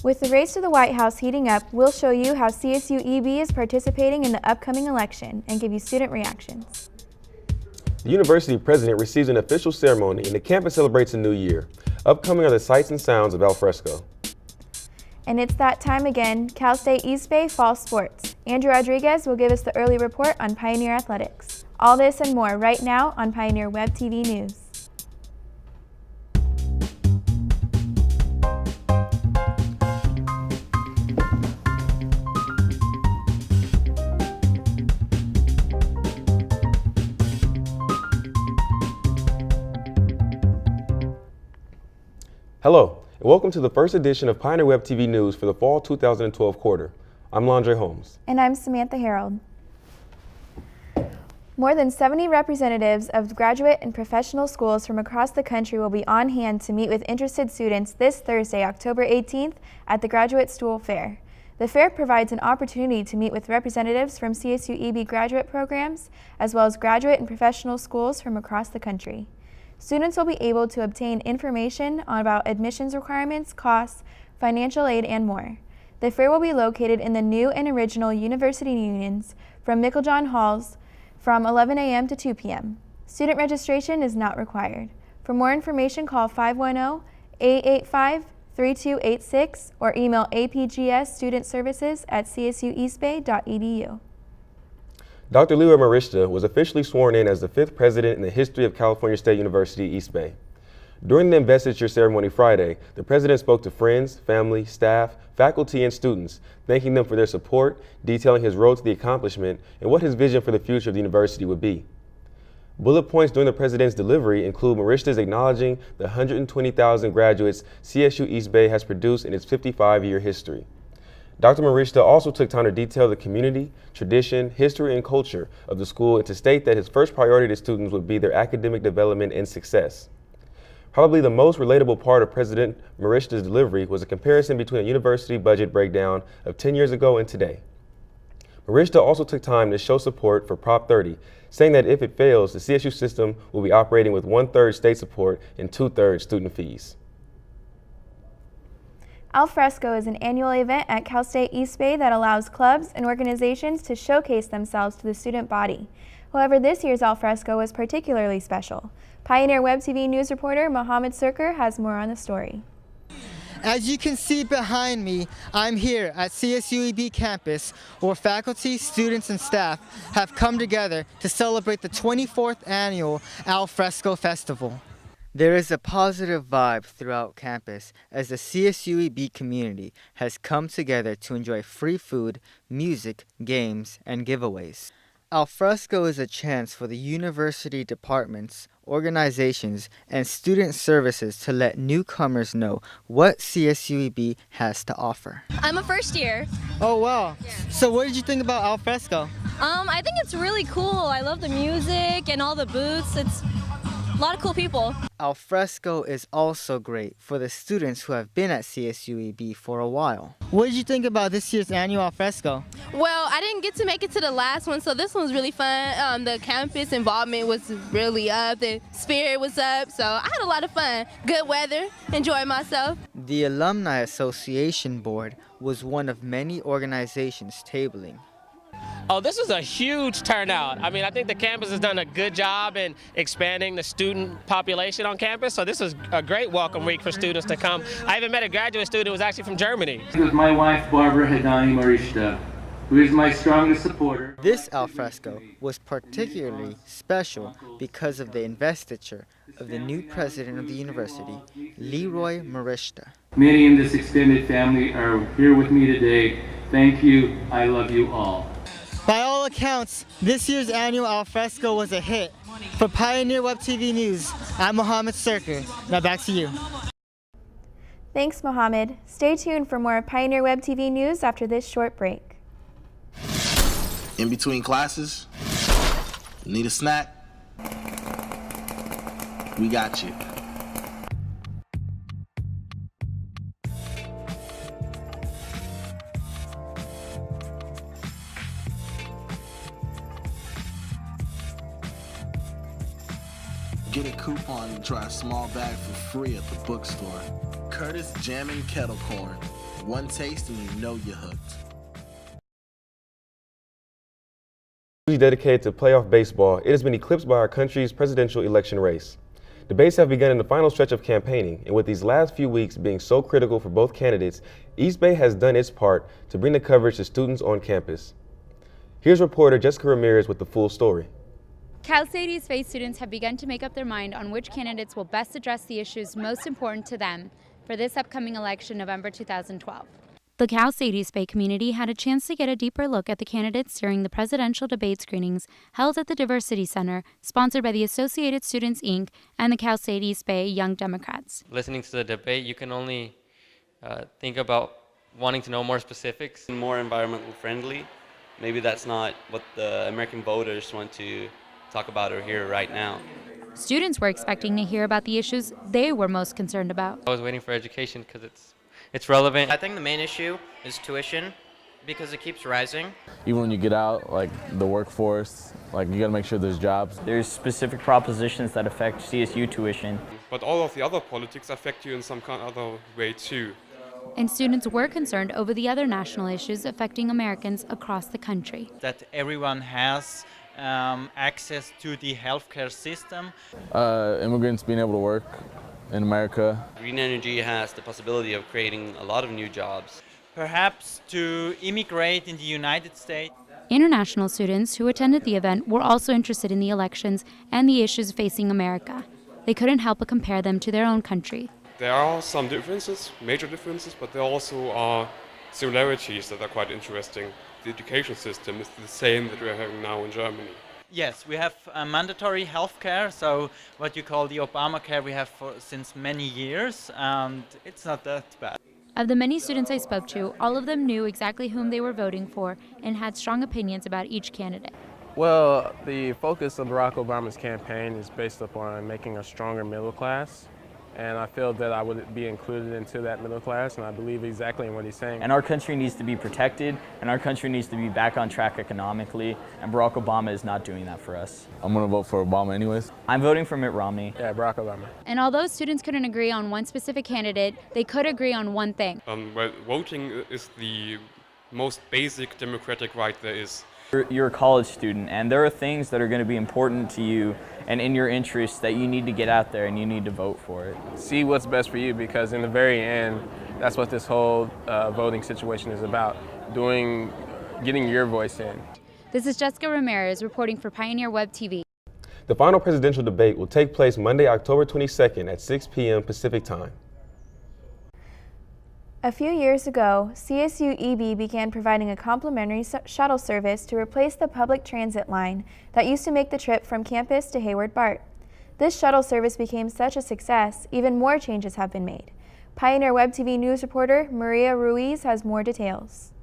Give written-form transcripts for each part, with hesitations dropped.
With the race to the White House heating up, we'll show you how CSU EB is participating in the upcoming election and give you student reactions. The university president receives an official ceremony and the campus celebrates a new year. Upcoming are the sights and sounds of Al Fresco. And it's that time again, Cal State East Bay Fall Sports. Andrew Rodriguez will give us the early report on Pioneer Athletics. All this and more right now on Pioneer Web TV News. Hello, and welcome to the first edition of Pioneer Web TV News for the fall 2012 quarter. I'm Londre Holmes. And I'm Samantha Harold. More than 70 representatives of graduate and professional schools from across the country will be on hand to meet with interested students this Thursday, October 18th at the Graduate Stool Fair. The fair provides an opportunity to meet with representatives from CSU EB graduate programs, as well as graduate and professional schools from across the country. Students will be able to obtain information about admissions requirements, costs, financial aid, and more. The fair will be located in the new and original University Unions from Meiklejohn Halls from 11 a.m. to 2 p.m. Student registration is not required. For more information, call 510-885-3286 or email apgsstudentservices@csueastbay.edu. Dr. Leroy Marishta was officially sworn in as the 5th president in the history of California State University, East Bay. During the investiture ceremony Friday, the president spoke to friends, family, staff, faculty, and students, thanking them for their support, detailing his road to the accomplishment, and what his vision for the future of the university would be. Bullet points during the president's delivery include Marishta's acknowledging the 120,000 graduates CSU East Bay has produced in its 55-year history. Dr. Marishta also took time to detail the community, tradition, history, and culture of the school and to state that his first priority to students would be their academic development and success. Probably the most relatable part of President Marishta's delivery was a comparison between a university budget breakdown of 10 years ago and today. Marishta also took time to show support for Prop 30, saying that if it fails, the CSU system will be operating with 1/3 state support and 2/3 student fees. Al Fresco is an annual event at Cal State East Bay that allows clubs and organizations to showcase themselves to the student body. However, this year's Al Fresco was particularly special. Pioneer Web TV News reporter Mohammed Sirker has more on the story. As you can see behind me, I'm here at CSU EB campus where faculty, students, and staff have come together to celebrate the 24th annual Al Fresco Festival. There is a positive vibe throughout campus as the CSU EB community has come together to enjoy free food, music, games, and giveaways. Al Fresco is a chance for the university departments, organizations, and student services to let newcomers know what CSU EB has to offer. I'm a first year. Oh wow! Yeah. So what did you think about Al Fresco? I think it's really cool. I love the music and all the booths. It's a lot of cool people. Al Fresco is also great for the students who have been at CSU EB for a while. What did you think about this year's annual Al Fresco? Well, I didn't get to make it to the last one, so this one was really fun. The campus involvement was really up. The spirit was up, so I had a lot of fun. Good weather, enjoyed myself. The Alumni Association Board was one of many organizations tabling. Oh, this was a huge turnout. I mean, I think the campus has done a good job in expanding the student population on campus, so this was a great welcome week for students to come. I even met a graduate student who was actually from Germany. It was my wife, Barbara Hedani Marishta, who is my strongest supporter. This Al Fresco was particularly special because of the investiture of the new president of the university, Leroy Marishta. Many in this extended family are here with me today. Thank you. I love you all. By all accounts, this year's annual Al Fresco was a hit. For Pioneer Web TV News, I'm Mohammed Sirker. Now back to you. Thanks, Mohammed. Stay tuned for more Pioneer Web TV News after this short break. In between classes, need a snack? We got you. Get a coupon and try a small bag for free at the bookstore. Curtis Jammin' Kettle Corn. One taste and you know you're hooked. Dedicated to playoff baseball, it has been eclipsed by our country's presidential election race. Debates have begun in the final stretch of campaigning, and with these last few weeks being so critical for both candidates, East Bay has done its part to bring the coverage to students on campus. Here's reporter Jessica Ramirez with the full story. Cal State East Bay students have begun to make up their mind on which candidates will best address the issues most important to them for this upcoming election, November 2012. The Cal State East Bay community had a chance to get a deeper look at the candidates during the presidential debate screenings held at the Diversity Center, sponsored by the Associated Students, Inc. and the Cal State East Bay Young Democrats. Listening to the debate, you can only think about wanting to know more specifics. More environmental friendly. Maybe that's not what the American voters want to talk about or hear right now. Students were expecting to hear about the issues they were most concerned about. I was waiting for education because it's relevant. I think the main issue is tuition because it keeps rising. Even when you get out, like the workforce, like you gotta make sure there's jobs. There's specific propositions that affect CSU tuition. But all of the other politics affect you in some kind of other way too. And students were concerned over the other national issues affecting Americans across the country. That everyone has access to the healthcare system. Immigrants being able to work in America. Green energy has the possibility of creating a lot of new jobs. Perhaps to immigrate in the United States. International students who attended the event were also interested in the elections and the issues facing America. They couldn't help but compare them to their own country. There are some differences, major differences, but there also are similarities that are quite interesting. The education system is the same that we're having now in Germany. Yes, we have mandatory health care, so what you call the Obamacare we have since many years, and it's not that bad. Of the many students I spoke to, all of them knew exactly whom they were voting for and had strong opinions about each candidate. Well, the focus of Barack Obama's campaign is based upon making a stronger middle class. And I feel that I would be included into that middle class, and I believe exactly in what he's saying. And our country needs to be protected, and our country needs to be back on track economically, and Barack Obama is not doing that for us. I'm gonna vote for Obama anyways. I'm voting for Mitt Romney. Yeah, Barack Obama. And although students couldn't agree on one specific candidate, they could agree on one thing. Well, voting is the most basic democratic right there is. You're a college student, and there are things that are going to be important to you and in your interests that you need to get out there and you need to vote for it. See what's best for you, because in the very end, that's what this whole voting situation is about, getting your voice in. This is Jessica Ramirez reporting for Pioneer Web TV. The final presidential debate will take place Monday, October 22nd at 6 p.m. Pacific Time. A few years ago, CSU EB began providing a complimentary shuttle service to replace the public transit line that used to make the trip from campus to Hayward BART. This shuttle service became such a success, even more changes have been made. Pioneer Web TV news reporter Maria Ruiz has more details.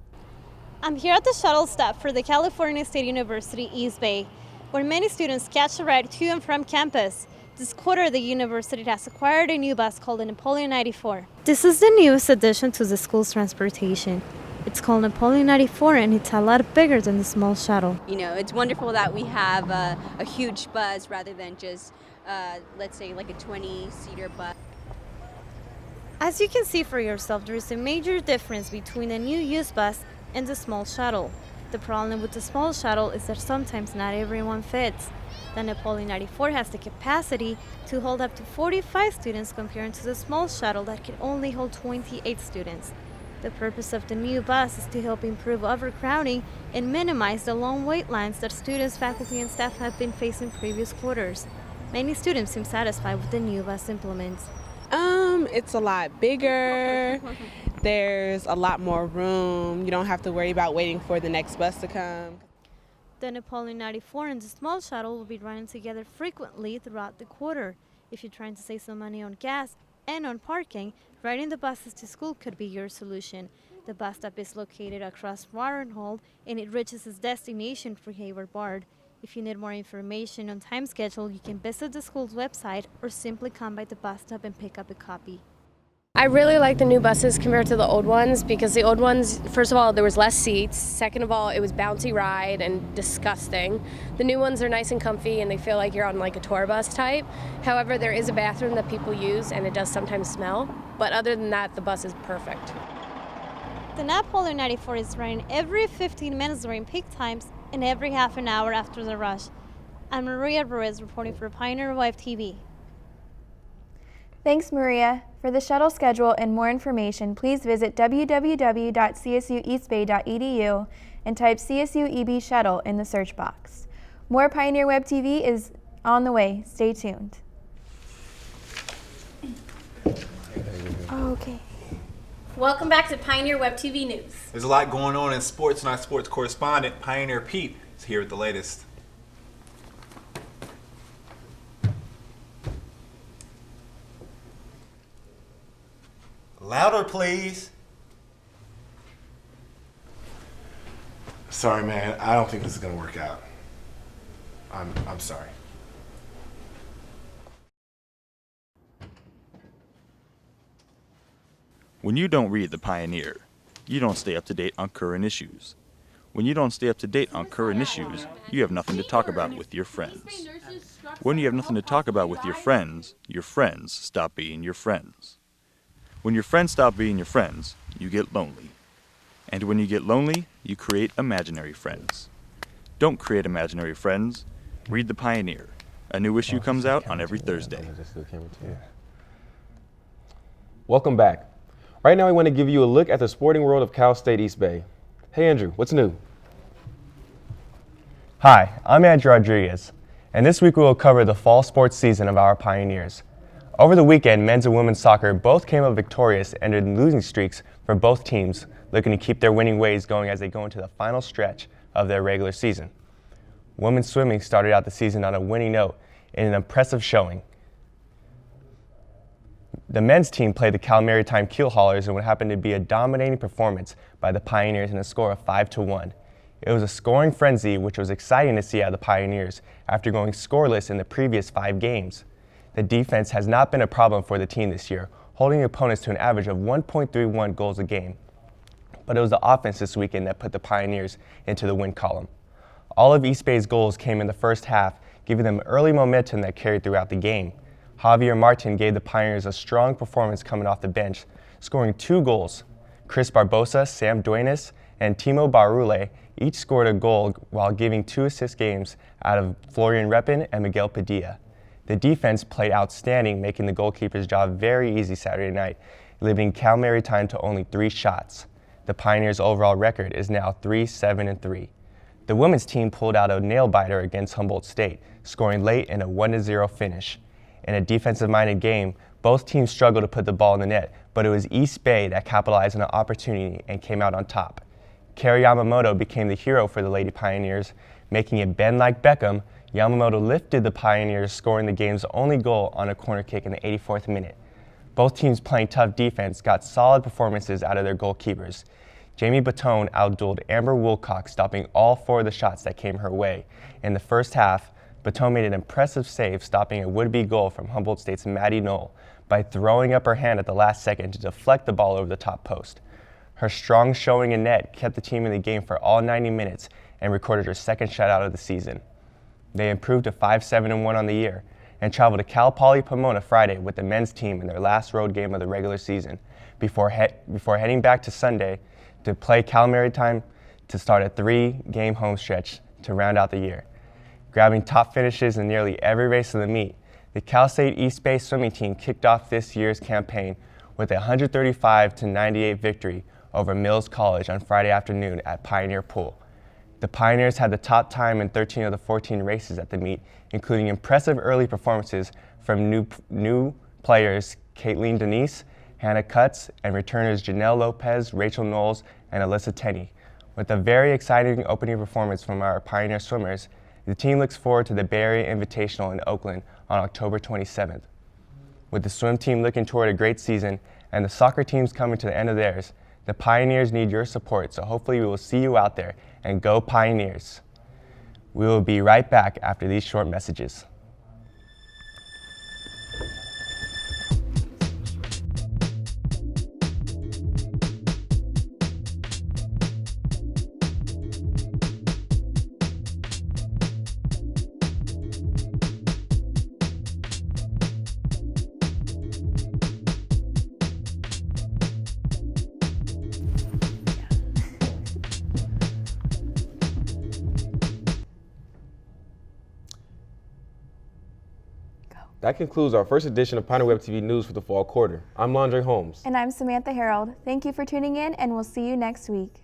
I'm here at the shuttle stop for the California State University East Bay, where many students catch a ride to and from campus. This quarter, the university has acquired a new bus called the Napoleon 94. This is the newest addition to the school's transportation. It's called Napoleon 94, and it's a lot bigger than the small shuttle. You know, it's wonderful that we have a huge bus rather than just, let's say, like a 20-seater bus. As you can see for yourself, there is a major difference between the new used bus and the small shuttle. The problem with the small shuttle is that sometimes not everyone fits. The Napoleon 94 has the capacity to hold up to 45 students compared to the small shuttle that can only hold 28 students. The purpose of the new bus is to help improve overcrowding and minimize the long wait lines that students, faculty, and staff have been facing previous quarters. Many students seem satisfied with the new bus implements. It's a lot bigger. There's a lot more room. You don't have to worry about waiting for the next bus to come. The Napoleon 94 and the small shuttle will be running together frequently throughout the quarter. If you're trying to save some money on gas and on parking, riding the buses to school could be your solution. The bus stop is located across Warrenhold, and it reaches its destination for Hayward BART. If you need more information on time schedule, you can visit the school's website or simply come by the bus stop and pick up a copy. I really like the new buses compared to the old ones because the old ones, first of all, there was less seats. Second of all, it was bouncy ride and disgusting. The new ones are nice and comfy and they feel like you're on like a tour bus type. However, there is a bathroom that people use and it does sometimes smell. But other than that, the bus is perfect. The Napoleon 94 is running every 15 minutes during peak times and every half an hour after the rush. I'm Maria Ruiz reporting for Pioneer Live TV. Thanks, Maria. For the shuttle schedule and more information, please visit www.csueastbay.edu and type CSU EB Shuttle in the search box. More Pioneer Web TV is on the way. Stay tuned. Okay. Welcome back to Pioneer Web TV News. There's a lot going on in sports, and our sports correspondent, Pioneer Pete, is here with the latest. Louder, please. Sorry, man. I don't think this is going to work out. I'm sorry. When you don't read the Pioneer, you don't stay up to date on current issues. When you don't stay up to date on current issues, you have nothing to talk about with your friends. When you have nothing to talk about with your friends stop being your friends. When your friends stop being your friends, you get lonely. And when you get lonely, you create imaginary friends. Don't create imaginary friends. Read The Pioneer. A new issue comes out on every Thursday. Welcome back. Right now, we want to give you a look at the sporting world of Cal State East Bay. Hey, Andrew, what's new? Hi, I'm Andrew Rodriguez, and this week we will cover the fall sports season of our Pioneers. Over the weekend, men's and women's soccer both came up victorious and ended losing streaks for both teams, looking to keep their winning ways going as they go into the final stretch of their regular season. Women's swimming started out the season on a winning note in an impressive showing. The men's team played the Cal Maritime Keel Haulers in what happened to be a dominating performance by the Pioneers in a score of 5-1. It was a scoring frenzy, which was exciting to see out of the Pioneers after going scoreless in the previous 5 games. The defense has not been a problem for the team this year, holding opponents to an average of 1.31 goals a game. But it was the offense this weekend that put the Pioneers into the win column. All of East Bay's goals came in the first half, giving them early momentum that carried throughout the game. Javier Martin gave the Pioneers a strong performance coming off the bench, scoring 2 goals. Chris Barbosa, Sam Duenas, and Timo Barule each scored a goal while giving 2 assist games out of Florian Repin and Miguel Padilla. The defense played outstanding, making the goalkeeper's job very easy Saturday night, limiting Cal Maritime to only 3 shots. The Pioneers' overall record is now 3-7-3. The women's team pulled out a nail-biter against Humboldt State, scoring late in a 1-0 finish. In a defensive-minded game, both teams struggled to put the ball in the net, but it was East Bay that capitalized on an opportunity and came out on top. Kerry Yamamoto became the hero for the Lady Pioneers, making it bend like Beckham. Yamamoto lifted the Pioneers, scoring the game's only goal on a corner kick in the 84th minute. Both teams playing tough defense got solid performances out of their goalkeepers. Jamie Batone outdueled Amber Woolcock, stopping all 4 of the shots that came her way. In the first half, Batone made an impressive save, stopping a would-be goal from Humboldt State's Maddie Knoll by throwing up her hand at the last second to deflect the ball over the top post. Her strong showing in net kept the team in the game for all 90 minutes and recorded her second shutout of the season. They improved to 5-7-1 on the year and traveled to Cal Poly Pomona Friday with the men's team in their last road game of the regular season before heading back to Sunday to play Cal Maritime to start a 3-game home stretch to round out the year. Grabbing top finishes in nearly every race of the meet, the Cal State East Bay swimming team kicked off this year's campaign with a 135-98 victory over Mills College on Friday afternoon at Pioneer Pool. The Pioneers had the top time in 13 of the 14 races at the meet, including impressive early performances from new players Caitlin Denise, Hannah Cutts, and returners Janelle Lopez, Rachel Knowles, and Alyssa Tenney. With a very exciting opening performance from our Pioneer swimmers, the team looks forward to the Bay Area Invitational in Oakland on October 27th. With the swim team looking toward a great season and the soccer teams coming to the end of theirs, the Pioneers need your support, so hopefully we will see you out there, and go Pioneers! We will be right back after these short messages. That concludes our first edition of Pioneer Web TV News for the fall quarter. I'm Londre Holmes. And I'm Samantha Harold. Thank you for tuning in, and we'll see you next week.